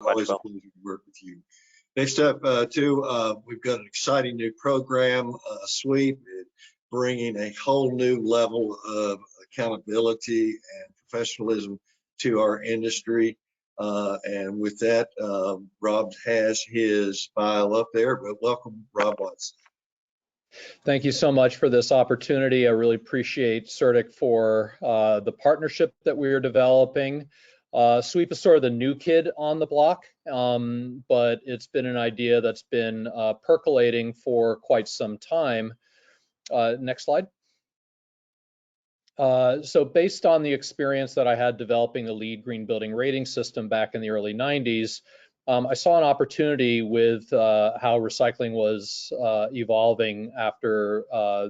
Always a pleasure to work with you. Next up, we've got an exciting new program, SWEEP, bringing a whole new level of accountability and professionalism to our industry. And with that, Rob has his file up there, but welcome, Rob Watson. Thank you so much for this opportunity. I really appreciate SERDC for the partnership that we are developing. SWEEP is sort of the new kid on the block, but it's been an idea that's been percolating for quite some time. Next slide. So based on the experience that I had developing the LEED green building rating system back in the early 90s, I saw an opportunity with how recycling was evolving after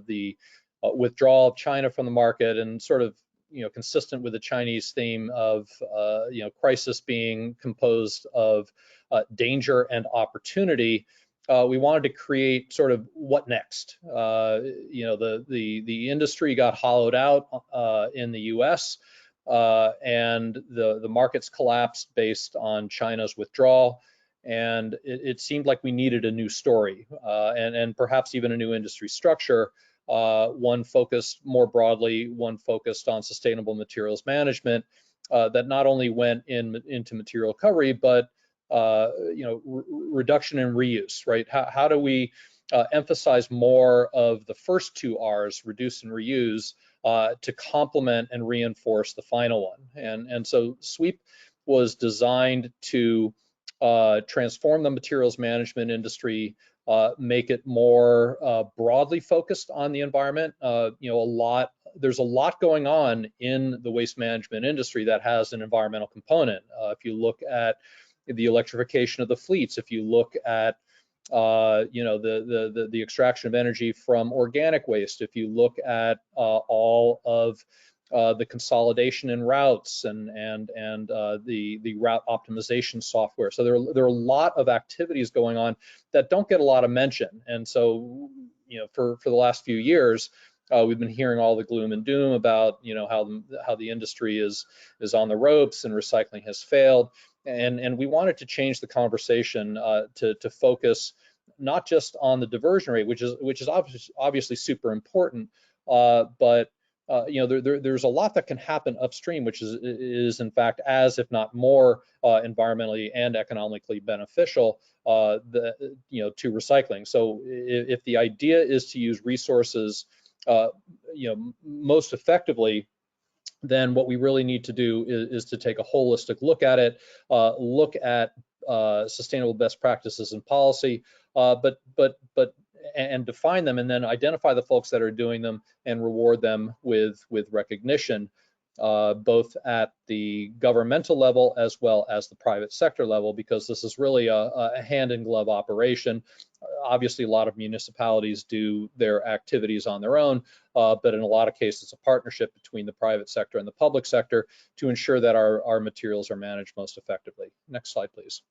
the withdrawal of China from the market, and sort of consistent with the Chinese theme of crisis being composed of danger and opportunity. We wanted to create sort of what next. The industry got hollowed out in the U.S. And the markets collapsed based on China's withdrawal, and it seemed like we needed a new story and perhaps even a new industry structure. One focused more broadly, one focused on sustainable materials management that not only went into material recovery, but reduction and reuse, right? How do we emphasize more of the first two R's, reduce and reuse, to complement and reinforce the final one? And so SWEEP was designed to transform the materials management industry, make it more broadly focused on the environment. There's a lot going on in the waste management industry that has an environmental component. If you look at the electrification of the fleets, if you look at the extraction of energy from organic waste, if you look at all of the consolidation in routes and the route optimization software. So there are a lot of activities going on that don't get a lot of mention. And so for the last few years, we've been hearing all the gloom and doom about how the industry is on the ropes and recycling has failed. And we wanted to change the conversation to focus not just on the diversion rate, which is obviously super important, but there's a lot that can happen upstream, which is in fact as if not more environmentally and economically beneficial to recycling. So if the idea is to use resources most effectively, then what we really need to do is to take a holistic look at it, look at sustainable best practices and policy, and define them, and then identify the folks that are doing them and reward them with recognition, both at the governmental level as well as the private sector level, because this is really a hand-in-glove operation. Obviously, a lot of municipalities do their activities on their own, but in a lot of cases, it's a partnership between the private sector and the public sector to ensure that our materials are managed most effectively. Next slide, please.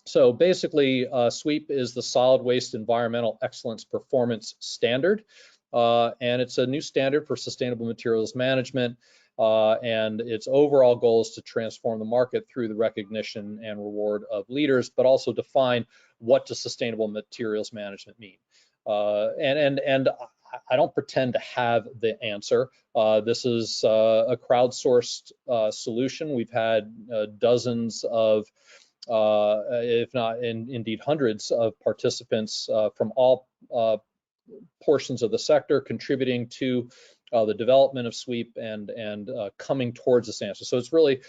So basically, SWEEP is the Solid Waste Environmental Excellence Performance Standard, and it's a new standard for sustainable materials management, and its overall goal is to transform the market through the recognition and reward of leaders, but also define what does sustainable materials management mean. And I don't pretend to have the answer. This is a crowdsourced solution. We've had dozens of if not indeed hundreds of participants from all portions of the sector contributing to the development of SWEEP and coming towards this answer. So it's really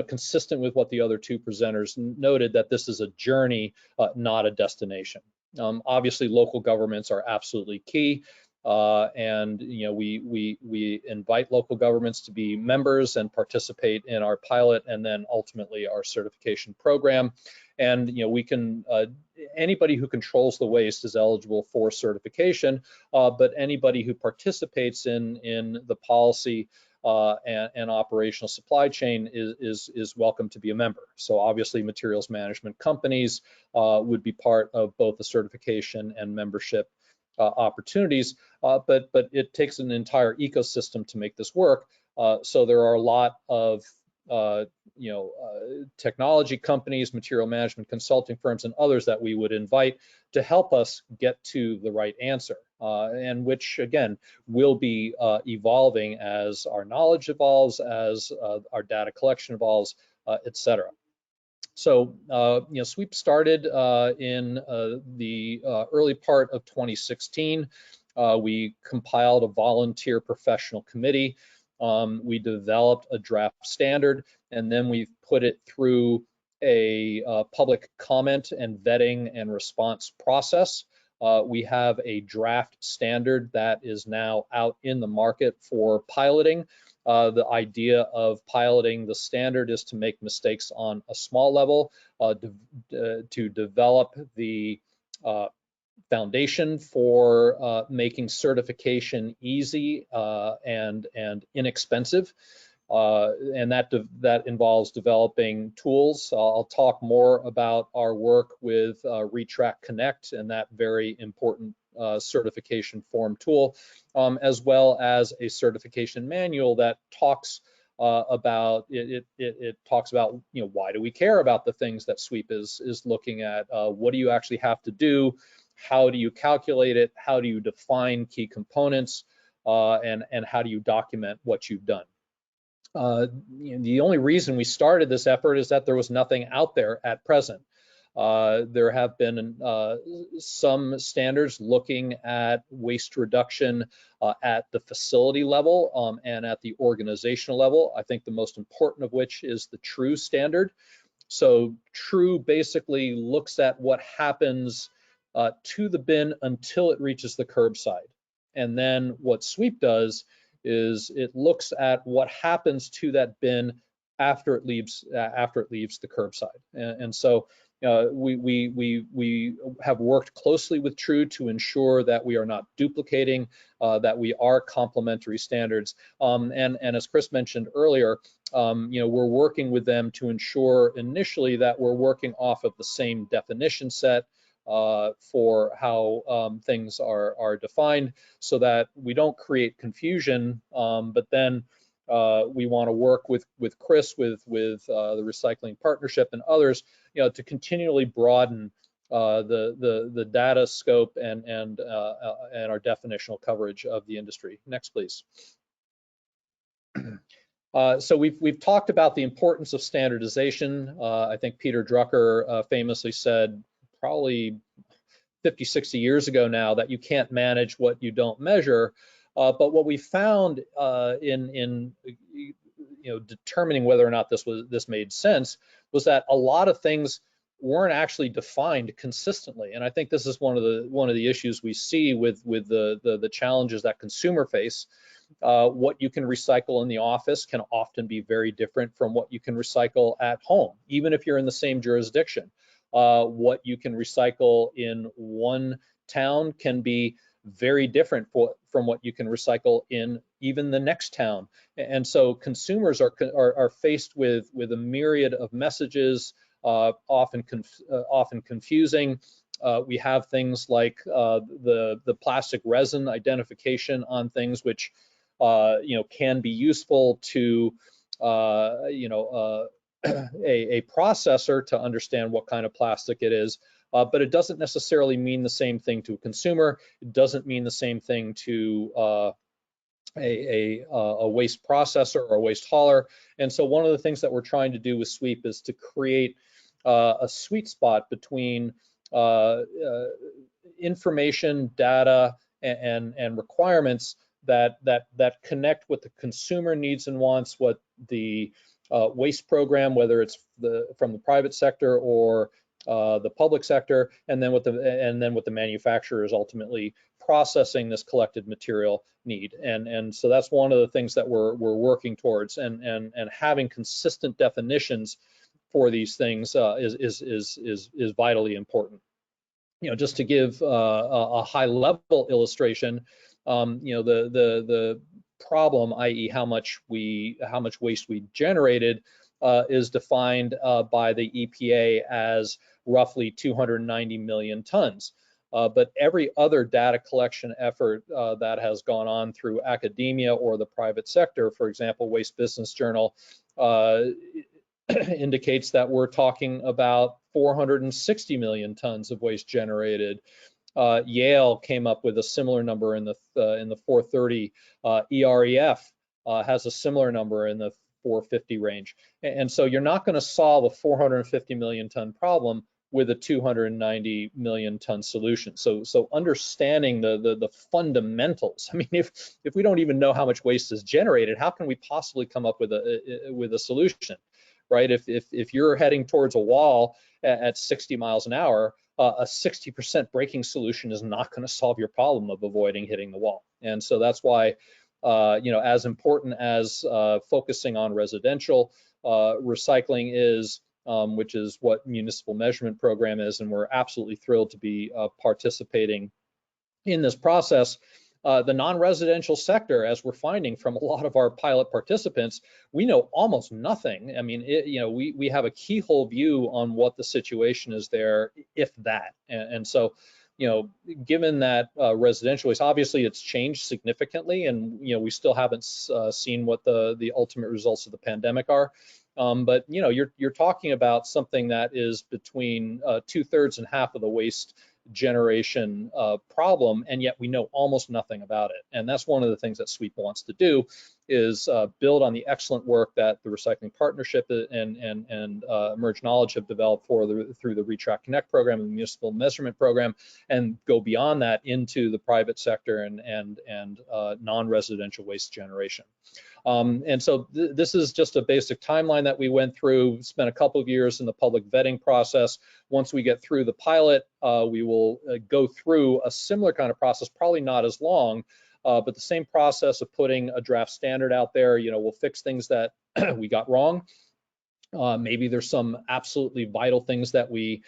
consistent with what the other two presenters noted, that this is a journey, not a destination. Obviously, local governments are absolutely key. And we invite local governments to be members and participate in our pilot and then ultimately our certification program. And we can anybody who controls the waste is eligible for certification, but anybody who participates in the policy and operational supply chain is welcome to be a member. So obviously, materials management companies would be part of both the certification and membership opportunities, but it takes an entire ecosystem to make this work. So there are a lot of technology companies, material management consulting firms, and others that we would invite to help us get to the right answer, and which again will be evolving as our knowledge evolves, as our data collection evolves, et cetera. So, SWEEP started in the early part of 2016. We compiled a volunteer professional committee. We developed a draft standard, and then we've put it through a public comment and vetting and response process. We have a draft standard that is now out in the market for piloting. The idea of piloting the standard is to make mistakes on a small level, to develop the foundation for making certification easy and inexpensive. And that involves developing tools. I'll talk more about our work with Retrack Connect and that very important certification form tool, as well as a certification manual that talks about it talks about why do we care about the things that SWEEP is looking at? What do you actually have to do? How do you calculate it? How do you define key components? And how do you document what you've done? The only reason we started this effort is that there was nothing out there at present. There have been some standards looking at waste reduction at the facility level and at the organizational level. I think the most important of which is the TRUE standard. So TRUE basically looks at what happens to the bin until it reaches the curbside. And then what SWEEP does is it looks at what happens to that bin after it leaves the curbside. And so we have worked closely with TRUE to ensure that we are not duplicating, that we are complementary standards. And as Chris mentioned earlier, we're working with them to ensure initially that we're working off of the same definition set for how things are defined, so that we don't create confusion. But then we want to work with Chris, with the Recycling Partnership and others, to continually broaden the data scope and our definitional coverage of the industry. Next, please. So we've talked about the importance of standardization. I think Peter Drucker famously said, probably 50, 60 years ago now, that you can't manage what you don't measure. But what we found in determining whether or not this made sense was that a lot of things weren't actually defined consistently. And I think this is one of the issues we see with the challenges that consumer face. What you can recycle in the office can often be very different from what you can recycle at home, even if you're in the same jurisdiction. What you can recycle in one town can be very different from what you can recycle in even the next town. And so consumers are faced with a myriad of messages, often confusing. We have things like the plastic resin identification on things, which can be useful to a processor to understand what kind of plastic it is, but it doesn't necessarily mean the same thing to a consumer. It doesn't mean the same thing to a waste processor or a waste hauler. And so one of the things that we're trying to do with SWEEP is to create a sweet spot between information, data, and requirements that connect what the consumer needs and wants, what the waste program, whether it's from the private sector or the public sector, and then what the manufacturer is ultimately processing this collected material need. And so that's one of the things that we're working towards, and having consistent definitions for these things is vitally important. Just to give a high level illustration, the problem, i.e. how much waste we generated, is defined by the EPA as roughly 290 million tons. But every other data collection effort that has gone on through academia or the private sector, for example, Waste Business Journal, indicates that we're talking about 460 million tons of waste generated. Yale came up with a similar number in the 430. EREF has a similar number in the 450 range. And so you're not going to solve a 450 million ton problem with a 290 million ton solution. So understanding the fundamentals. I mean, if we don't even know how much waste is generated, how can we possibly come up with a solution, right? If you're heading towards a wall at 60 miles an hour, a 60% braking solution is not going to solve your problem of avoiding hitting the wall. And so that's why, as important as focusing on residential recycling is, which is what municipal measurement program is, and we're absolutely thrilled to be participating in this process. The non-residential sector, as we're finding from a lot of our pilot participants, we know almost nothing. I mean, we have a keyhole view on what the situation is there, if that. And so, given that residential waste, obviously it's changed significantly, and we still haven't seen what the ultimate results of the pandemic are. But you're talking about something that is between 2/3 and half of the waste generation problem, and yet we know almost nothing about it. And that's one of the things that SWEEP wants to do, is build on the excellent work that the Recycling Partnership and Emerge Knowledge have developed through the Retract Connect program and the Municipal Measurement Program, and go beyond that into the private sector and non-residential waste generation. And so this is just a basic timeline that we went through. Spent a couple of years in the public vetting process. Once we get through the pilot, we will go through a similar kind of process, probably not as long, but the same process of putting a draft standard out there. We'll fix things that we got wrong. Maybe there's some absolutely vital things that we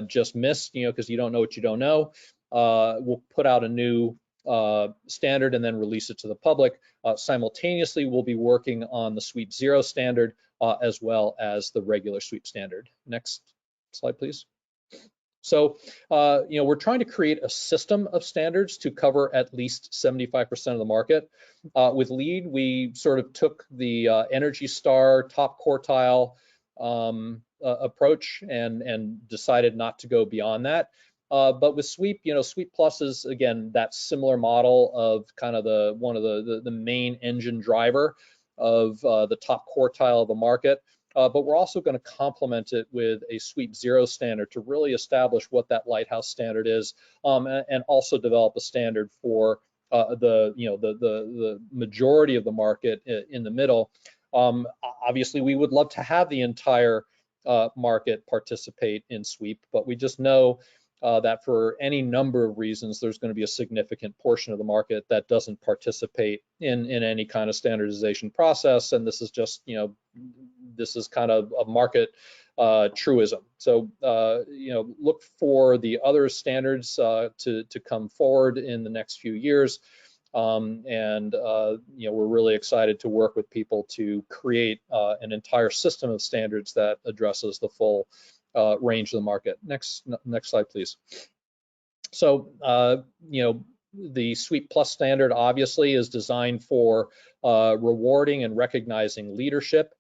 just missed, because you don't know what you don't know. We'll put out a new standard and then release it to the public. Simultaneously, we'll be working on the SWEEP Zero standard as well as the regular SWEEP standard. Next slide, please. So, we're trying to create a system of standards to cover at least 75% of the market. With LEED, we sort of took the Energy Star top quartile approach and decided not to go beyond that. But with SWEEP, SWEEP Plus is, again, that similar model of kind of one of the main engine driver of the top quartile of the market. But we're also going to complement it with a SWEEP Zero standard to really establish what that lighthouse standard is, and also develop a standard for the majority of the market in the middle. Obviously, we would love to have the entire market participate in SWEEP, but we just know that for any number of reasons, there's going to be a significant portion of the market that doesn't participate in any kind of standardization process. And this is just, this is kind of a market truism. So, look for the other standards to come forward in the next few years. We're really excited to work with people to create an entire system of standards that addresses the full range of the market. Next slide, please. So, the SWEEP Plus standard obviously is designed for rewarding and recognizing leadership.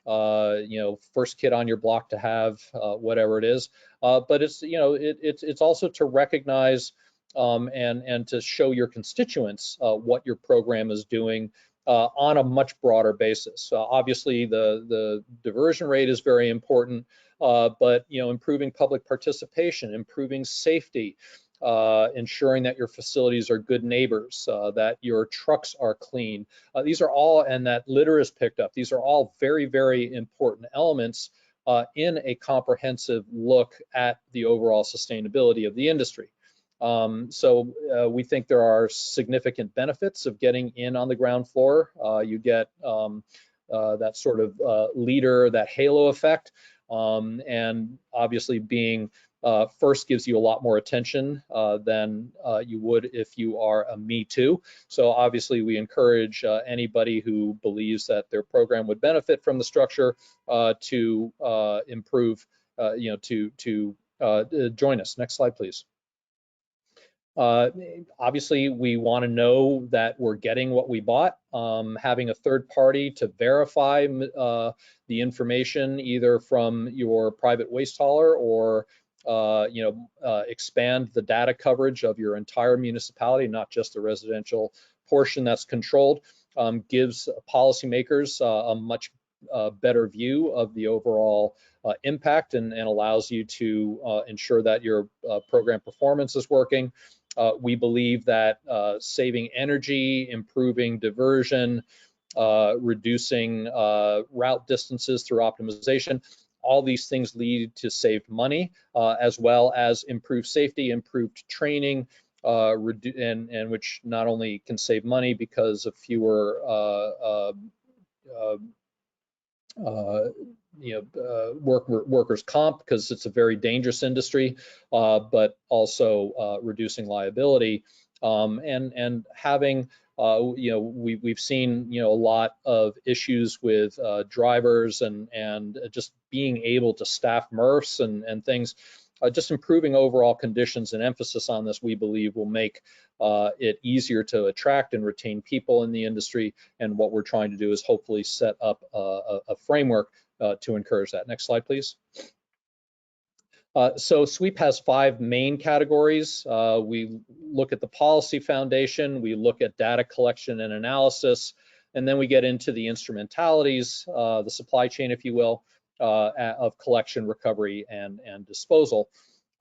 First kid on your block to have whatever it is, but it's also to recognize and to show your constituents what your program is doing on a much broader basis. Obviously, the diversion rate is very important, but improving public participation, improving safety, ensuring that your facilities are good neighbors, that your trucks are clean. These are all, and that litter is picked up. These are all very, very important elements in a comprehensive look at the overall sustainability of the industry. So we think there are significant benefits of getting in on the ground floor. You get that sort of leader, that halo effect, and obviously being first gives you a lot more attention than you would if you are a Me Too. So obviously we encourage anybody who believes that their program would benefit from the structure to improve, to join us. Next slide, please. Obviously, we want to know that we're getting what we bought. Having a third party to verify the information, either from your private waste hauler or expand the data coverage of your entire municipality, not just the residential portion that's controlled, gives policymakers a much better view of the overall impact and allows you to ensure that your program performance is working. We believe that saving energy, improving diversion, reducing route distances through optimization, all these things lead to saved money, as well as improved safety, improved training, and which not only can save money because of fewer workers' comp, because it's a very dangerous industry, but also reducing liability, and having we've seen a lot of issues with drivers and just being able to staff MRFs and things. Just improving overall conditions and emphasis on this, we believe, will make it easier to attract and retain people in the industry. And what we're trying to do is hopefully set up a framework to encourage that. Next slide, please. So SWEEP has 5 main categories. We look at the policy foundation, we look at data collection and analysis, and then we get into the instrumentalities, the supply chain, if you will, of collection, recovery, and disposal.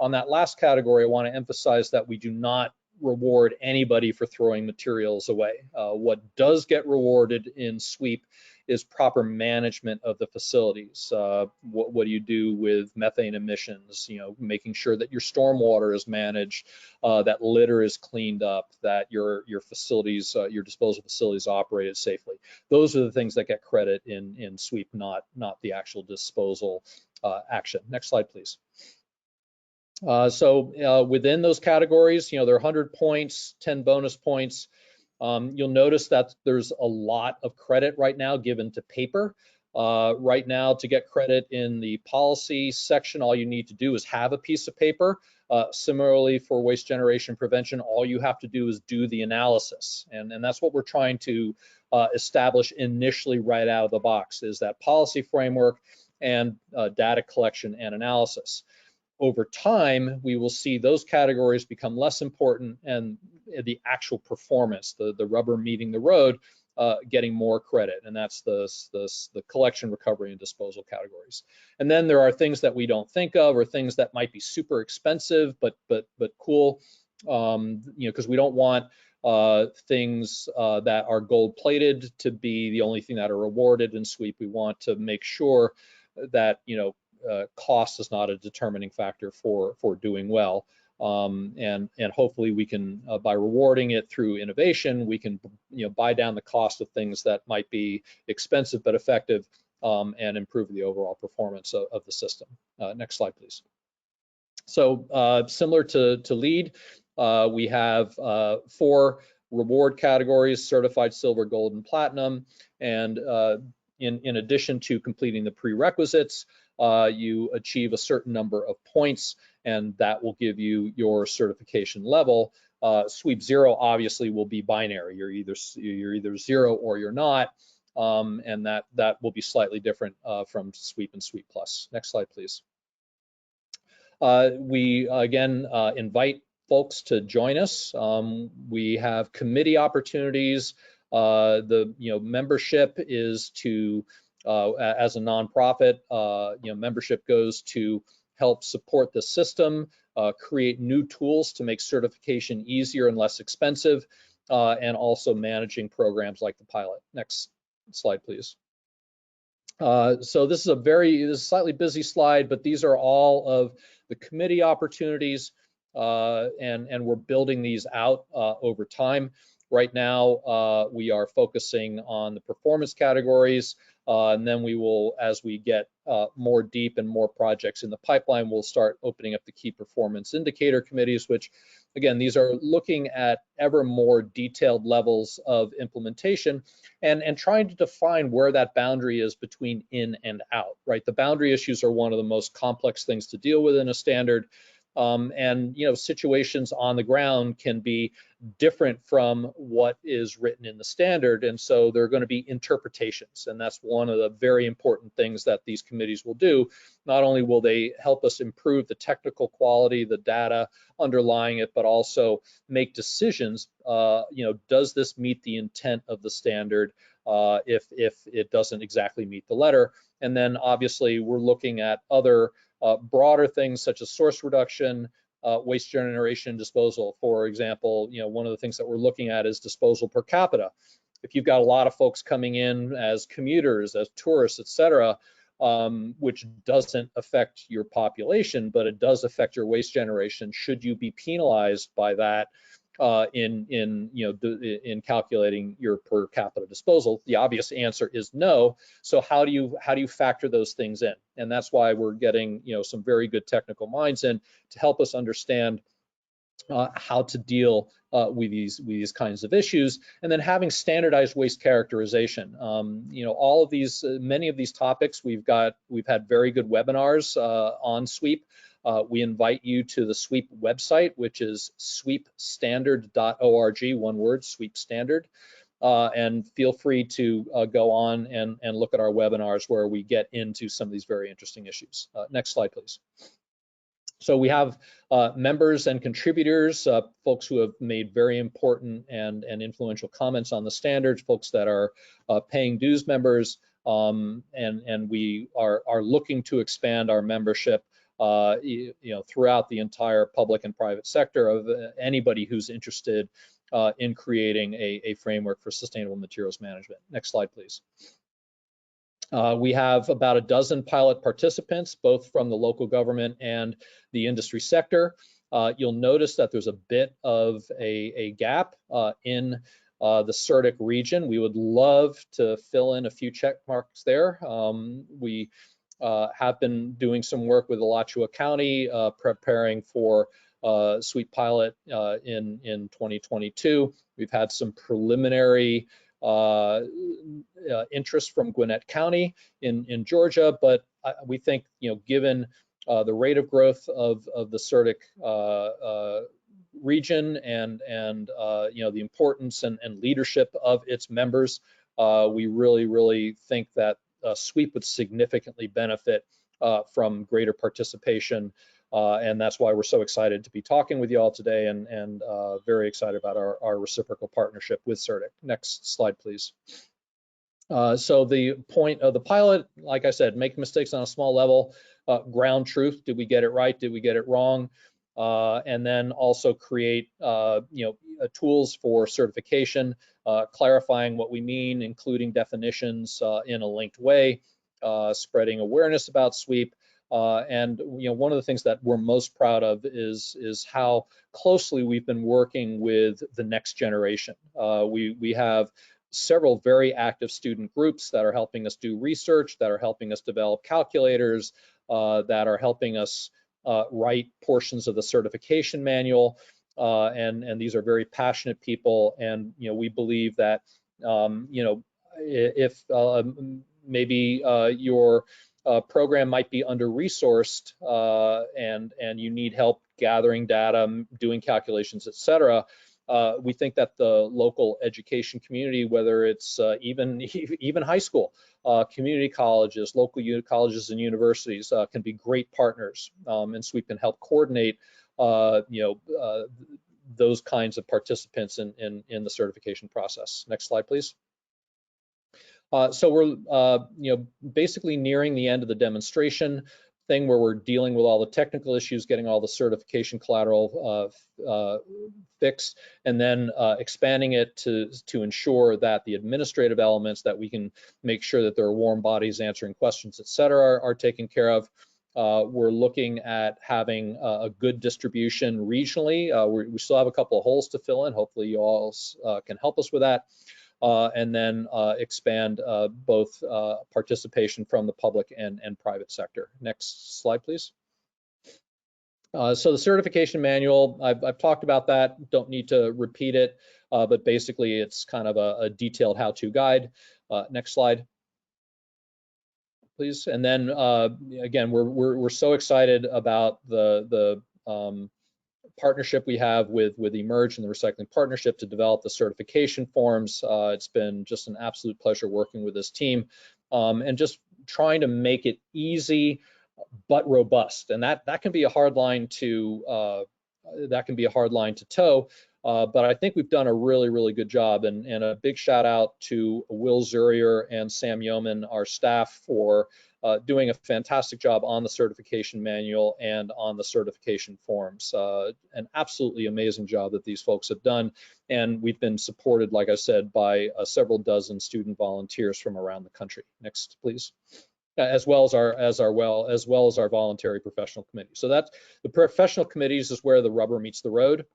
On that last category, I want to emphasize that we do not reward anybody for throwing materials away. What does get rewarded in SWEEP is proper management of the facilities. What do you do with methane emissions? Making sure that your stormwater is managed, that litter is cleaned up, that your facilities, your disposal facilities operated safely. Those are the things that get credit in SWEEP, not the actual disposal action. Next slide, please. So within those categories, there are 100 points, 10 bonus points. You'll notice that there's a lot of credit right now given to paper. Right now, to get credit in the policy section, all you need to do is have a piece of paper. Similarly, for waste generation prevention, all you have to do is do the analysis. And that's what we're trying to establish initially right out of the box, is that policy framework and data collection and analysis. Over time, we will see those categories become less important and the actual performance, the rubber meeting the road, getting more credit, and that's the collection, recovery, and disposal categories. And then there are things that we don't think of, or things that might be super expensive but cool, because we don't want things that are gold-plated to be the only thing that are rewarded in SWEEP. We want to make sure that cost is not a determining factor for doing well, and hopefully we can, by rewarding it through innovation, we can buy down the cost of things that might be expensive but effective, and improve the overall performance of the system. Next slide, please. So similar to LEED, we have 4 reward categories: certified silver, gold, and platinum. And in addition to completing the prerequisites, you achieve a certain number of points, and that will give you your certification level. SWEEP 0 obviously will be binary. You're either 0 or you're not, and that will be slightly different from SWEEP and SWEEP Plus. Next slide, please. We again invite folks to join us. We have committee opportunities. The membership is to as a nonprofit, membership goes to help support the system, create new tools to make certification easier and less expensive, and also managing programs like the pilot. Next slide, please. So this is a slightly busy slide, but these are all of the committee opportunities, and we're building these out over time. Right now, we are focusing on the performance categories, and then we will, as we get more deep and more projects in the pipeline, we'll start opening up the key performance indicator committees, which, again, these are looking at ever more detailed levels of implementation and trying to define where that boundary is between in and out, right? The boundary issues are one of the most complex things to deal with in a standard. And situations on the ground can be different from what is written in the standard, and so there are going to be interpretations, and that's one of the very important things that these committees will do. Not only will they help us improve the technical quality, the data underlying it, but also make decisions. Does this meet the intent of the standard? If it doesn't exactly meet the letter, and then obviously we're looking at other broader things such as source reduction, waste generation and disposal. For example, one of the things that we're looking at is disposal per capita. If you've got a lot of folks coming in as commuters, as tourists, et cetera, which doesn't affect your population, but it does affect your waste generation, should you be penalized by that in calculating your per capita disposal? The obvious answer is no. So how do you factor those things in? And that's why we're getting some very good technical minds in to help us understand how to deal with these kinds of issues, and then having standardized waste characterization. All of these, many of these topics, we've had very good webinars on sweep. We invite you to the sweep website, which is sweepstandard.org, one word, sweep standard. And feel free to go on and look at our webinars where we get into some of these very interesting issues. Next slide, please. So we have members and contributors, folks who have made very important and influential comments on the standards, folks that are paying dues members, and we are looking to expand our membership throughout the entire public and private sector of anybody who's interested in creating a framework for sustainable materials management. Next slide, please. We have about a dozen pilot participants, both from the local government and the industry sector. You'll notice that there's a bit of a gap in the SERDC region. We would love to fill in a few check marks there. We have been doing some work with Alachua County, preparing for sweep pilot in 2022. We've had some preliminary interest from Gwinnett County in Georgia, but we think, given the rate of growth of the SERDC region and the importance and leadership of its members, we really think that sweep would significantly benefit from greater participation, and that's why we're so excited to be talking with you all today, and very excited about our reciprocal partnership with SERDC. Next slide, please. So the point of the pilot, like I said, make mistakes on a small level, ground truth. Did we get it right? Did we get it wrong? And then also create tools for certification, clarifying what we mean, including definitions in a linked way, spreading awareness about sweep. And one of the things that we're most proud of is how closely we've been working with the next generation. We have several very active student groups that are helping us do research, that are helping us develop calculators, that are helping us write portions of the certification manual, and these are very passionate people. And we believe that if maybe your program might be under-resourced and you need help gathering data, doing calculations, et cetera, we think that the local education community, whether it's even high school, community colleges, local colleges and universities, can be great partners, and sweep can help coordinate those kinds of participants in the certification process. Next slide, please. So we're basically nearing the end of the demonstration thing, where we're dealing with all the technical issues, getting all the certification collateral fixed, and then expanding it to ensure that the administrative elements, that we can make sure that there are warm bodies answering questions, et cetera, are taken care of. We're looking at having a good distribution regionally. We still have a couple of holes to fill in. Hopefully you all can help us with that. And then expand both participation from the public and private sector. Next slide, please. So the certification manual, I've talked about that, don't need to repeat it, but basically it's kind of a detailed how-to guide. Next slide, please. And then again, we're so excited about the partnership we have with Emerge and the Recycling Partnership to develop the certification forms. It's been just an absolute pleasure working with this team and just trying to make it easy but robust. And that can be a hard line to toe. But I think we've done a really good job, and a big shout out to Will Zurier and Sam Yeoman, our staff, for doing a fantastic job on the certification manual and on the certification forms. An absolutely amazing job that these folks have done, and we've been supported, like I said, by several dozen student volunteers from around the country. Next, please. As well as our voluntary professional committee. So that's the professional committees is where the rubber meets the road.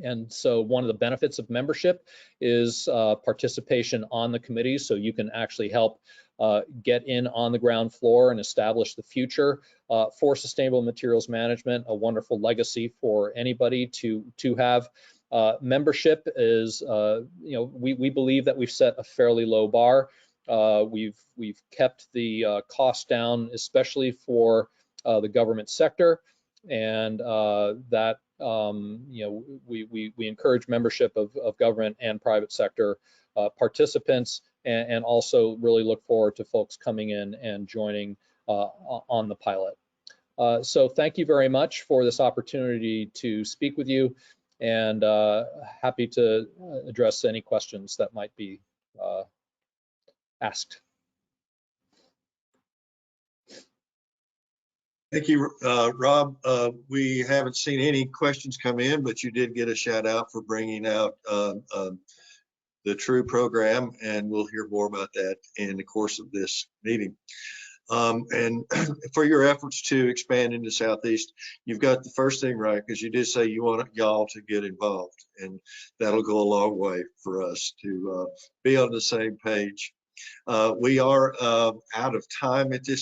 And so one of the benefits of membership is participation on the committees, so you can actually help get in on the ground floor and establish the future for sustainable materials management, a wonderful legacy for anybody to have. Membership is, we believe that we've set a fairly low bar. We've kept the cost down, especially for the government sector, and that we encourage membership of government and private sector participants, and also really look forward to folks coming in and joining on the pilot. So thank you very much for this opportunity to speak with you, and happy to address any questions that might be asked. Thank you, Rob. We haven't seen any questions come in, but you did get a shout out for bringing out the TRUE program, and we'll hear more about that in the course of this meeting. And for your efforts to expand into Southeast, you've got the first thing right, because you did say you want y'all to get involved, and that'll go a long way for us to be on the same page. We are out of time at this